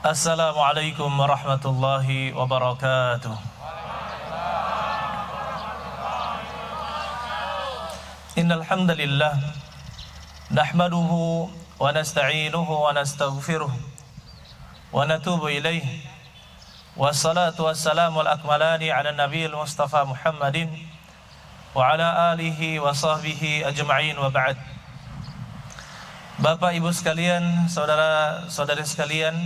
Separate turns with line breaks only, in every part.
Assalamualaikum warahmatullahi wabarakatuh. Innal hamdalillah nahmaduhu wa nasta'inuhu wa nastaghfiruh wa natubu ilaihi wassalatu wassalamu al-akmalani ala nabiyil mustafa Muhammadin wa ala alihi wa sahbihi ajma'in wa ba'd. Bapak Ibu sekalian, saudara-saudari sekalian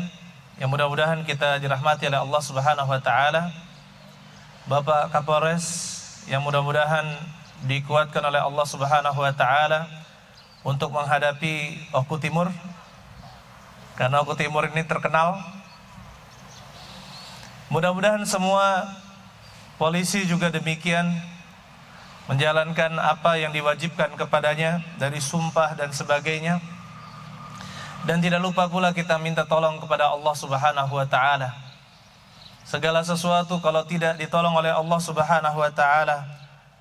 yang mudah-mudahan kita dirahmati oleh Allah Subhanahu wa taala. Bapak Kapolres yang mudah-mudahan dikuatkan oleh Allah Subhanahu wa taala untuk menghadapi Oku Timur. Karena Oku Timur ini terkenal. Mudah-mudahan semua polisi juga demikian menjalankan apa yang diwajibkan kepadanya dari sumpah dan sebagainya. Dan tidak lupa pula kita minta tolong kepada Allah Subhanahu wa taala. Segala sesuatu kalau tidak ditolong oleh Allah Subhanahu wa taala,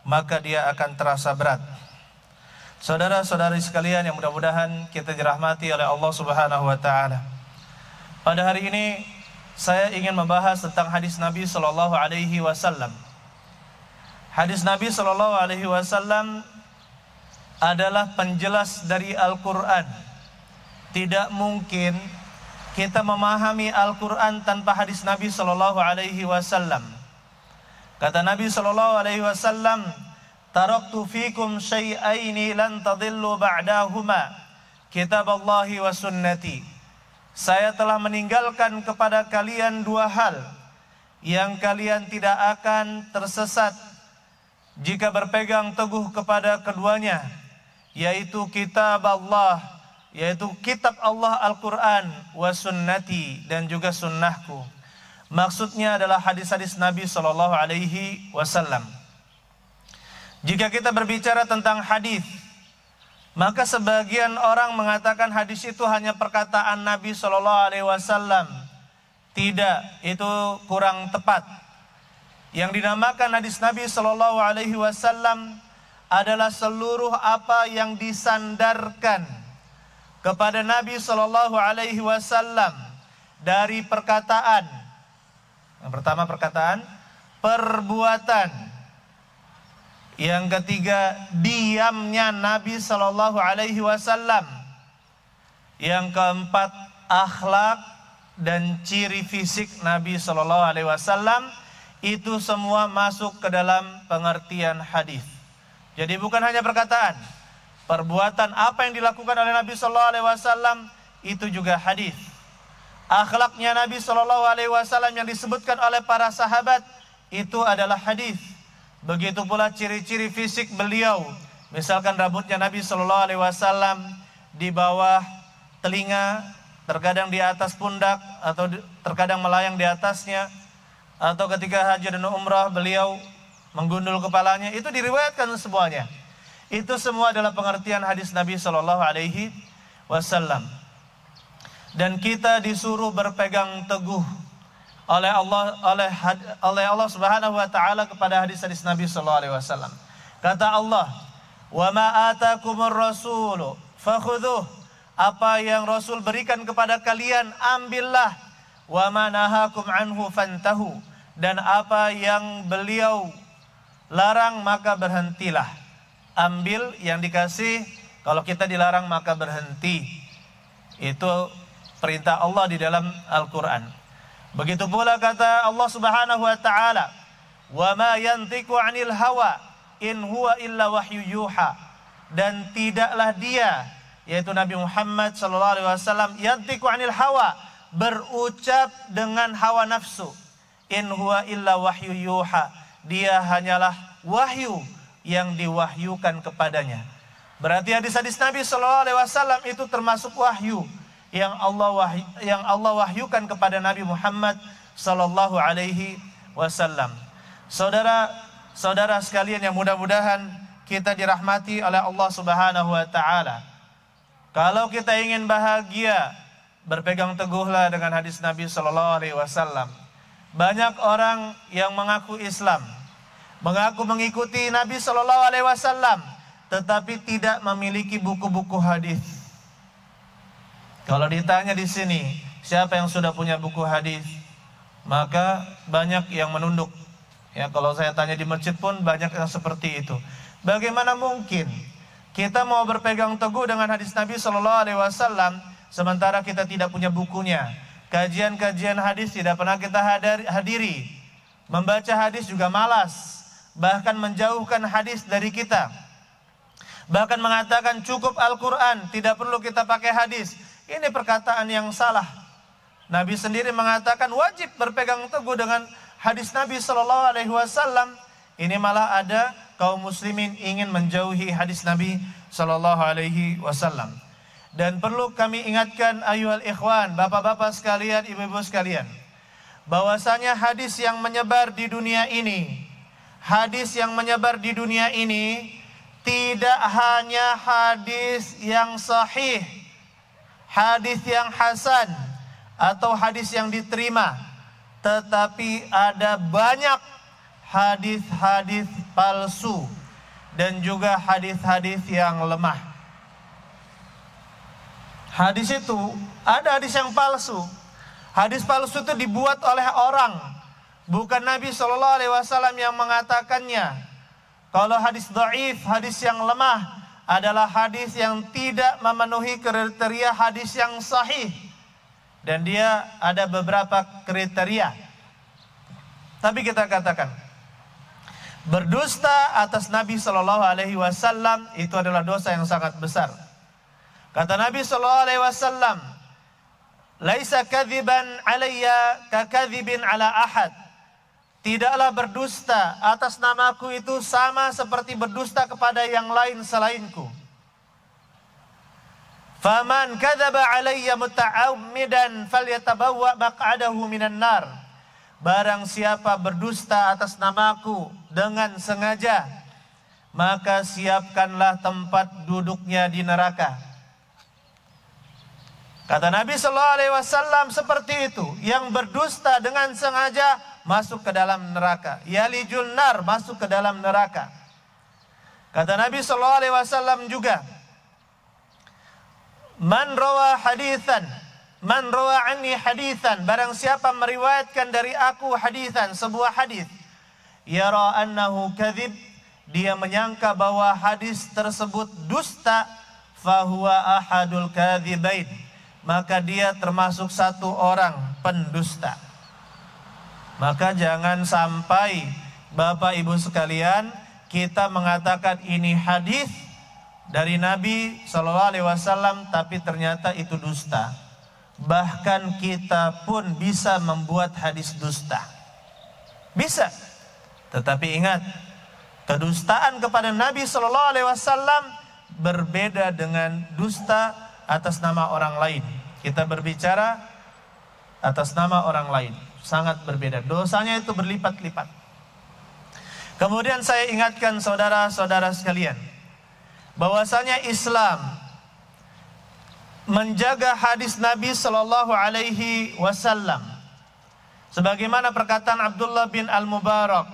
maka dia akan terasa berat. Saudara-saudari sekalian yang mudah-mudahan kita dirahmati oleh Allah Subhanahu wa taala. Pada hari ini saya ingin membahas tentang hadis Nabi sallallahu alaihi wasallam. Hadis Nabi sallallahu alaihi wasallam adalah penjelas dari Al-Qur'an. Tidak mungkin kita memahami Al-Quran tanpa hadis Nabi Sallallahu Alaihi Wasallam. Kata Nabi Sallallahu Alaihi Wasallam, "Taraktu fikum syai'aini lan tadillu ba'dahuma, kitab Allahi wa sunnati." Saya telah meninggalkan kepada kalian dua hal yang kalian tidak akan tersesat jika berpegang teguh kepada keduanya, yaitu kitab Allah, yaitu kitab Allah Al-Quran, wa sunnati, dan juga sunnahku. Maksudnya adalah hadis-hadis Nabi Sallallahu Alaihi Wasallam. Jika kita berbicara tentang hadis, maka sebagian orang mengatakan hadis itu hanya perkataan Nabi Sallallahu Alaihi Wasallam. Tidak, itu kurang tepat. Yang dinamakan hadis Nabi Sallallahu Alaihi Wasallam adalah seluruh apa yang disandarkan kepada Nabi Sallallahu Alaihi Wasallam dari perkataan. Yang pertama perkataan, perbuatan. Yang ketiga diamnya Nabi Sallallahu Alaihi Wasallam. Yang keempat akhlak dan ciri fisik Nabi Sallallahu Alaihi Wasallam. Itu semua masuk ke dalam pengertian hadis. Jadi bukan hanya perkataan, perbuatan apa yang dilakukan oleh Nabi Sallallahu Alaihi Wasallam itu juga hadis. Akhlaknya Nabi Sallallahu Alaihi Wasallam yang disebutkan oleh para sahabat itu adalah hadis. Begitu pula ciri-ciri fisik beliau. Misalkan rambutnya Nabi Sallallahu Alaihi Wasallam di bawah telinga, terkadang di atas pundak atau terkadang melayang di atasnya. Atau ketika haji dan umrah beliau menggundul kepalanya. Itu diriwayatkan semuanya. Itu semua adalah pengertian hadis Nabi Sallallahu Alaihi Wasallam. Dan kita disuruh berpegang teguh oleh Allah Subhanahu Wa Taala kepada hadis-hadis Nabi Sallallahu Alaihi Wasallam. Kata Allah, "Wa ma atakumur rasulu fakhudhuh." Apa yang Rasul berikan kepada kalian, ambillah. "Wa ma nahakum anhu fantahu." Dan apa yang beliau larang, maka berhentilah. Ambil yang dikasih, kalau kita dilarang maka berhenti. Itu perintah Allah di dalam Al-Quran. Begitu pula kata Allah Subhanahu wa taala, "Wa ma yantiqu 'anil hawa in huwa illa wahyu yuha." Dan tidaklah dia, yaitu Nabi Muhammad sallallahu alaihi wasallam, yantiqu 'anil hawa, berucap dengan hawa nafsu. In huwa illa wahyu yuha. Dia hanyalah wahyu yang diwahyukan kepadanya. Berarti hadis-hadis Nabi Sallallahu Alaihi Wasallam itu termasuk wahyu yang Allah wahyukan kepada Nabi Muhammad Sallallahu Alaihi Wasallam. Saudara-saudara sekalian yang mudah-mudahan kita dirahmati oleh Allah Subhanahu Wa Taala. Kalau kita ingin bahagia, berpegang teguhlah dengan hadis Nabi Sallallahu Alaihi Wasallam. Banyak orang yang mengaku Islam, mengaku mengikuti Nabi Sallallahu Alaihi Wasallam, tetapi tidak memiliki buku-buku hadis. Kalau ditanya di sini, siapa yang sudah punya buku hadis, maka banyak yang menunduk. Ya, kalau saya tanya di masjid pun banyak yang seperti itu. Bagaimana mungkin kita mau berpegang teguh dengan hadis Nabi Shallallahu Alaihi Wasallam sementara kita tidak punya bukunya? Kajian-kajian hadis tidak pernah kita hadiri. Membaca hadis juga malas, bahkan menjauhkan hadis dari kita. Bahkan mengatakan cukup Al-Quran, tidak perlu kita pakai hadis. Ini perkataan yang salah. Nabi sendiri mengatakan wajib berpegang teguh dengan hadis Nabi Shallallahu Alaihi Wasallam. Ini malah ada kaum muslimin ingin menjauhi hadis Nabi Shallallahu Alaihi Wasallam. Dan perlu kami ingatkan ayuhal ikhwan, bapak-bapak sekalian, ibu-ibu sekalian, bahwasanya hadis yang menyebar di dunia ini, hadis yang menyebar di dunia ini tidak hanya hadis yang sahih, hadis yang hasan, atau hadis yang diterima, tetapi ada banyak hadis-hadis palsu dan juga hadis-hadis yang lemah. Hadis itu ada hadis yang palsu. Hadis palsu itu dibuat oleh orang, bukan Nabi Shallallahu Alaihi Wasallam yang mengatakannya. Kalau hadis dhaif, hadis yang lemah adalah hadis yang tidak memenuhi kriteria hadis yang sahih, dan dia ada beberapa kriteria. Tapi kita katakan berdusta atas Nabi Shallallahu Alaihi Wasallam itu adalah dosa yang sangat besar. Kata Nabi Shallallahu Alaihi Wasallam, "Laisa kadziban alayya ka kadzibin ala ahad." Tidaklah berdusta atas namaku itu sama seperti berdusta kepada yang lain selainku. Faman kadzaba alayya muta'ammidan falyatabawwa maq'adahu minan nar. Barang siapa berdusta atas namaku dengan sengaja, maka siapkanlah tempat duduknya di neraka. Kata Nabi Sallallahu Alaihi Wasallam seperti itu, yang berdusta dengan sengaja masuk ke dalam neraka. Yalijul nar, masuk ke dalam neraka. Kata Nabi Sallallahu Alaihi Wasallam juga, man rawa hadithan, man rawa anni hadithan, barang siapa meriwayatkan dari aku hadithan, sebuah hadis, yara annahu kadzib, dia menyangka bahwa hadis tersebut dusta, fahuwa ahadul kadzibain, maka dia termasuk satu orang pendusta. Maka jangan sampai Bapak Ibu sekalian kita mengatakan ini hadis dari Nabi Shallallahu Alaihi Wasallam tapi ternyata itu dusta. Bahkan kita pun bisa membuat hadis dusta. Bisa. Tetapi ingat, kedustaan kepada Nabi Shallallahu Alaihi Wasallam berbeda dengan dusta atas nama orang lain. Kita berbicara atas nama orang lain, sangat berbeda. Dosanya itu berlipat-lipat. Kemudian saya ingatkan saudara-saudara sekalian, bahwasanya Islam menjaga hadis Nabi Sallallahu Alaihi Wasallam. Sebagaimana perkataan Abdullah bin Al-Mubarak,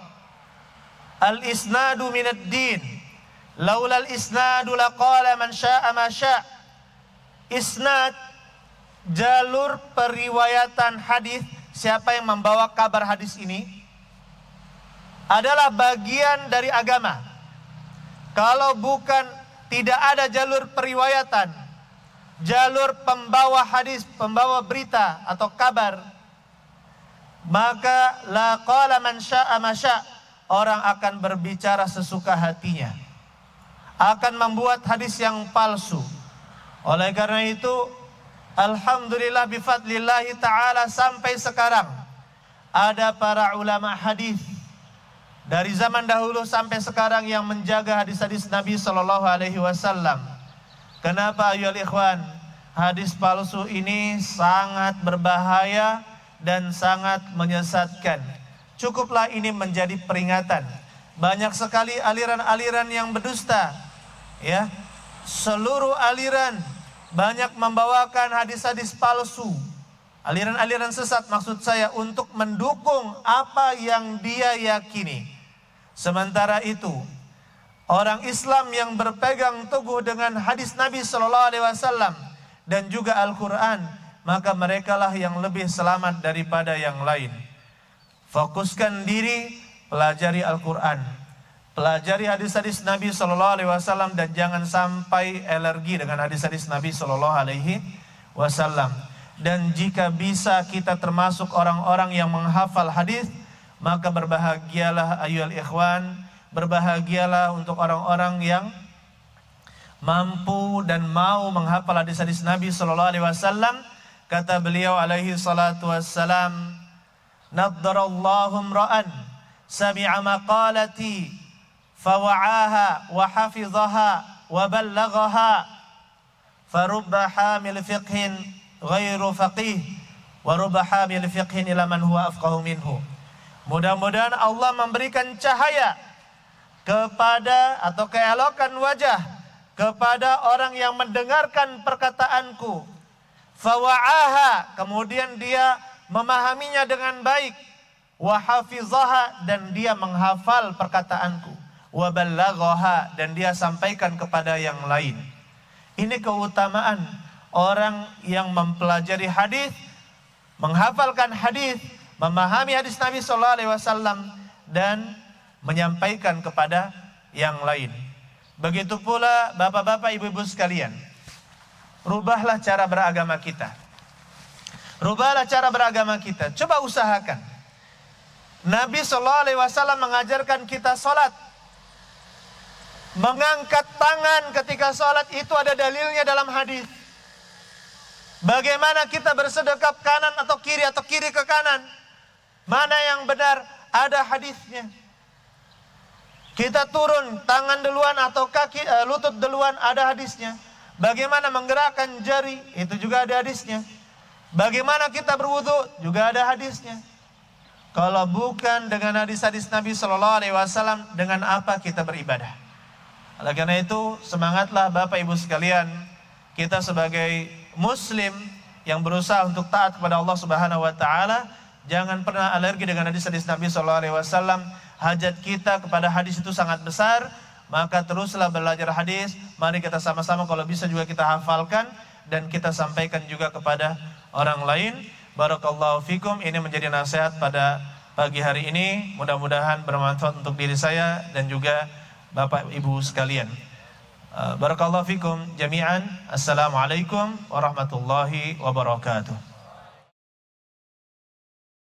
al-isnadu minad din, laulal isnadu laqala man sya'a ma sya'. Isnad, jalur periwayatan hadis, siapa yang membawa kabar hadis ini adalah bagian dari agama. Kalau bukan, tidak ada jalur periwayatan, jalur pembawa hadis, pembawa berita atau kabar, maka la qala man sya'a ma sya', orang akan berbicara sesuka hatinya, akan membuat hadis yang palsu. Oleh karena itu, alhamdulillah bifadlillahi ta'ala sampai sekarang ada para ulama hadis dari zaman dahulu sampai sekarang yang menjaga hadis-hadis Nabi Sallallahu Alaihi Wasallam. Kenapa ayol ikhwan? Hadis palsu ini sangat berbahaya dan sangat menyesatkan. Cukuplah ini menjadi peringatan. Banyak sekali aliran-aliran yang berdusta, ya. Seluruh aliran banyak membawakan hadis-hadis palsu, aliran-aliran sesat maksud saya, untuk mendukung apa yang dia yakini. Sementara itu, orang Islam yang berpegang teguh dengan hadis Nabi Sallallahu Alaihi Wasallam dan juga Al-Quran, maka merekalah yang lebih selamat daripada yang lain. Fokuskan diri, pelajari Al-Quran, pelajari hadis-hadis Nabi SAW, dan jangan sampai alergi dengan hadis-hadis Nabi SAW. Dan jika bisa kita termasuk orang-orang yang menghafal hadis, maka berbahagialah ayyuhal ikhwan, berbahagialah untuk orang-orang yang mampu dan mau menghafal hadis-hadis Nabi SAW. Kata beliau alaihi salatu wassalam, naddarallahu imra'an sami'a maqalati fawa'aha wa hafizaha wa ballaghaha farubba hamil fiqhin ghairu faqih wa rubba hamil fiqhin ila man huwa afqahu minhu. Mudah-mudahan Allah memberikan cahaya kepada atau keelokan wajah kepada orang yang mendengarkan perkataanku, fawa'aha, kemudian dia memahaminya dengan baik, wa hafizaha, dan dia menghafal perkataanku, wa ballaghaha, dan dia sampaikan kepada yang lain. Ini keutamaan orang yang mempelajari hadis, menghafalkan hadis, memahami hadis Nabi SAW, dan menyampaikan kepada yang lain. Begitu pula bapak-bapak, ibu-ibu sekalian, rubahlah cara beragama kita. Rubahlah cara beragama kita. Coba usahakan. Nabi SAW mengajarkan kita sholat. Mengangkat tangan ketika sholat itu ada dalilnya dalam hadis. Bagaimana kita bersedekap kanan atau kiri ke kanan? Mana yang benar? Ada hadisnya. Kita turun tangan duluan atau kaki lutut duluan, ada hadisnya. Bagaimana menggerakkan jari, itu juga ada hadisnya. Bagaimana kita berwudu, juga ada hadisnya. Kalau bukan dengan hadis-hadis Nabi SAW, dengan apa kita beribadah? Oleh karena itu, semangatlah Bapak Ibu sekalian, kita sebagai Muslim yang berusaha untuk taat kepada Allah Subhanahu Wa Taala, jangan pernah alergi dengan hadis-hadis Nabi SAW. Hajat kita kepada hadis itu sangat besar, maka teruslah belajar hadis. Mari kita sama-sama, kalau bisa juga kita hafalkan dan kita sampaikan juga kepada orang lain. Barakallahu fikum. Ini menjadi nasihat pada pagi hari ini. Mudah-mudahan bermanfaat untuk diri saya dan juga Bapak Ibu sekalian. Barakallahu fikum jami'an. Assalamualaikum warahmatullahi wabarakatuh.